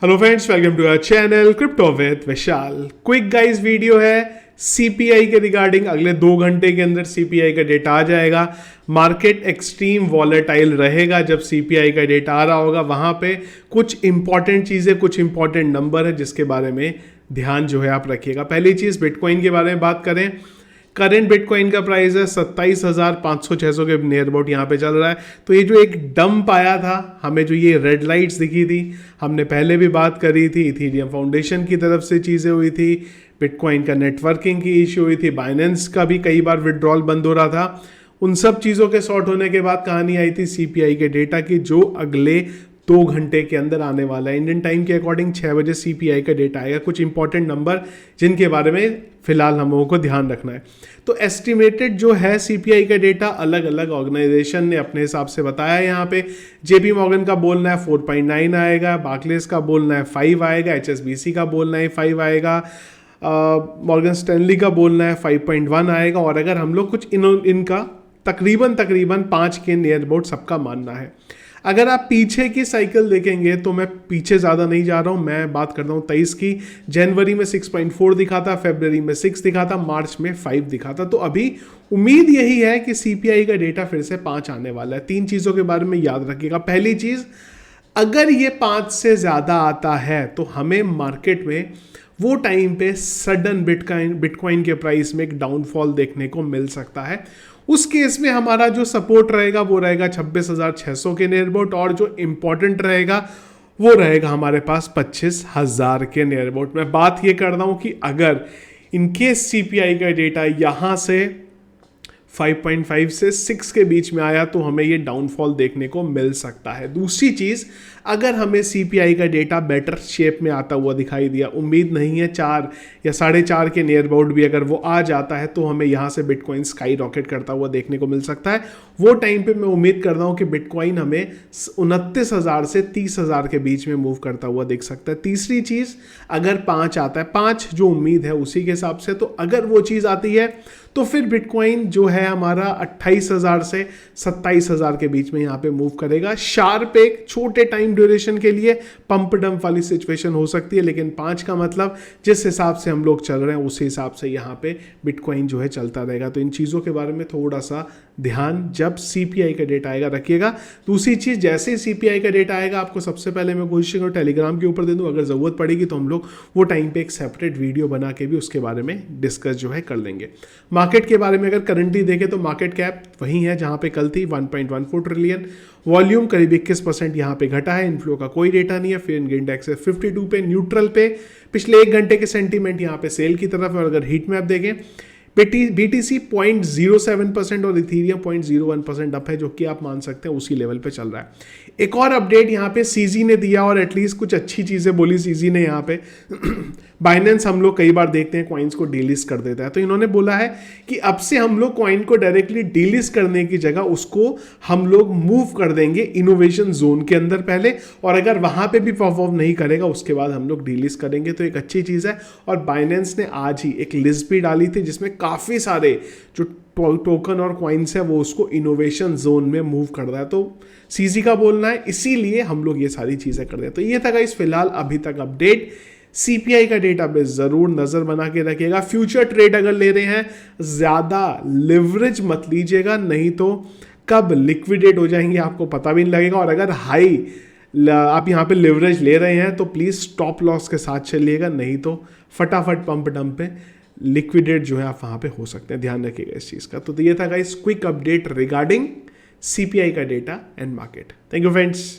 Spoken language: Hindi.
Hello friends, welcome to our channel crypto with Vishal. Quick guys video है सीपीआई के रिगार्डिंग। अगले 2 घंटे के अंदर सीपीआई का डेटा आ जाएगा। मार्केट एक्सट्रीम वॉलेटाइल रहेगा जब सीपीआई का डेटा आ रहा होगा। वहां पे कुछ इंपॉर्टेंट चीजें, कुछ इंपॉर्टेंट नंबर है जिसके बारे में ध्यान जो है आप रखिएगा। पहली चीज, बिटकॉइन के बारे में बात करें। करेंट बिटकॉइन का प्राइस है 27,500-600 के नियर अबाउट यहाँ पे चल रहा है। तो ये जो एक डंप आया था, हमें जो ये रेड लाइट्स दिखी थी, हमने पहले भी बात करी थी, इथीरियम फाउंडेशन की तरफ से चीज़ें हुई थी, बिटकॉइन का नेटवर्किंग की इश्यू हुई थी, बाइनेंस का भी कई बार विड्रॉल बंद हो रहा था। उन सब चीज़ों के सॉर्ट होने के बाद कहानी आई थी सीपीआई के डेटा की, जो अगले 2 घंटे के अंदर आने वाला है। इंडियन टाइम के अकॉर्डिंग 6 बजे सीपीआई का डेटा आएगा। कुछ इंपॉर्टेंट नंबर जिनके बारे में फिलहाल हम लोगों को ध्यान रखना है। तो एस्टिमेटेड जो है सीपीआई का डेटा अलग अलग ऑर्गेनाइजेशन ने अपने हिसाब से बताया है। यहाँ पे जेपी मॉर्गन का बोलना है 4.9 आएगा, बार्कलेस का बोलना है 5 आएगा, एचएसबीसी का बोलना है 5 आएगा, मॉर्गन स्टैनली का बोलना है 5.1 आएगा। और अगर हम लोग कुछ इनका तकरीबन 5 के नियर अबाउट सबका मानना है। अगर आप पीछे की साइकिल देखेंगे तो मैं पीछे ज़्यादा नहीं जा रहा हूँ, मैं बात करता हूँ 23 की। जनवरी में 6.4 दिखा था, फरवरी में 6 दिखा था, मार्च में 5 दिखा था। तो अभी उम्मीद यही है कि सीपीआई का डेटा फिर से 5 आने वाला है। 3 चीज़ों के बारे में याद रखिएगा। पहली चीज़, अगर ये 5 से ज़्यादा आता है तो हमें मार्केट में वो टाइम पे सडन बिटकॉइन के प्राइस में एक डाउनफॉल देखने को मिल सकता है। उस केस में हमारा जो सपोर्ट रहेगा वो रहेगा 26,600 के नियर अबाउट, और जो इंपॉर्टेंट रहेगा वो रहेगा हमारे पास 25,000 के नियर अबाउट। मैं बात ये कर रहा हूं कि अगर इनकेस सीपीआई का डेटा यहां से 5.5 से 6 के बीच में आया तो हमें ये डाउनफॉल देखने को मिल सकता है। दूसरी चीज़, अगर हमें सीपीआई का डेटा बेटर शेप में आता हुआ दिखाई दिया, उम्मीद नहीं है 4 या 4.5 के नियर अबाउट भी अगर वो आ जाता है तो हमें यहाँ से बिटकॉइन स्काई रॉकेट करता हुआ देखने को मिल सकता है। वो टाइम पे मैं उम्मीद कर रहा हूँ कि बिटकॉइन हमें 29,000 से 30,000 के बीच में मूव करता हुआ देख सकता है। तीसरी चीज़, अगर 5 आता है, 5 जो उम्मीद है उसी के हिसाब से, तो अगर वो चीज़ आती है तो फिर बिटकॉइन जो है हमारा 28,000 से 27,000 के बीच में यहाँ पे मूव करेगा। शार्प एक छोटे टाइम ड्यूरेशन के लिए पंप डंप वाली सिचुएशन हो सकती है, लेकिन 5 का मतलब जिस हिसाब से हम लोग चल रहे हैं उस हिसाब से यहाँ पे बिटकॉइन जो है चलता रहेगा। तो इन चीज़ों के बारे में थोड़ा सा ध्यान जब सीपीआई का डेटा आएगा रखिएगा। दूसरी चीज़, जैसे ही सीपीआई का डेटा आएगा आपको सबसे पहले मैं कोशिश करूँ टेलीग्राम के ऊपर दे दूँ। अगर ज़रूरत पड़ेगी तो हम लोग वो टाइम पे एक सेपरेट वीडियो बना के भी उसके बारे में डिस्कस जो है कर लेंगे। मार्केट के बारे में अगर करंटली देखें तो मार्केट कैप वही है जहां पे कल थी, 1.14 ट्रिलियन। वॉल्यूम करीब 21% यहां पे घटा है। इनफ्लो का कोई डेटा नहीं है। फिर इंडेक्स है 52 पे, न्यूट्रल पे। पिछले 1 घंटे के सेंटीमेंट यहां पे सेल की तरफ है। और अगर हीट मैप देखें, बीटीसी 0.07% और इथीरियम 0.01% अप है, जो कि आप मान सकते हैं उसी लेवल पे चल रहा है। एक और अपडेट यहाँ पे सीजी ने दिया, और एटलीस्ट कुछ अच्छी चीज़ें बोली सीजी ने यहाँ पे। बाइनेंस हम लोग कई बार देखते हैं कॉइन्स को डीलिस्ट कर देता है, तो इन्होंने बोला है कि अब से हम लोग कॉइन को डायरेक्टली डीलिस्ट करने की जगह उसको हम लोग मूव कर देंगे इनोवेशन जोन के अंदर पहले, और अगर वहाँ पे भी परफॉर्म नहीं करेगा उसके बाद हम लोग डीलिस्ट करेंगे। तो एक अच्छी चीज़ है। और बाइनेंस ने आज ही एक लिस्ट भी डाली थी जिसमें काफ़ी सारे जो टोकन और कॉइन्स है वो उसको इनोवेशन जोन में मूव कर रहा है। तो सीजी का बोलना है, इसीलिए हम लोग ये सारी चीज़ें कर रहे हैं। तो ये था गाइस फिलहाल अभी तक अपडेट। सीपीआई का डेटा पे जरूर नजर बना के रखिएगा। फ्यूचर ट्रेड अगर ले रहे हैं ज्यादा लिवरेज मत लीजिएगा, नहीं तो कब लिक्विडेट हो जाएंगे आपको पता भी नहीं लगेगा। और अगर हाई आप यहाँ पे लिवरेज ले रहे हैं तो प्लीज स्टॉप लॉस के साथ चलिएगा, नहीं तो फटाफट पंप डंप पे लिक्विडेट जो है आप वहाँ पे हो सकते हैं। ध्यान रखिएगा इस चीज़ का। तो ये था guys quick update regarding CPI का data and market. Thank you friends.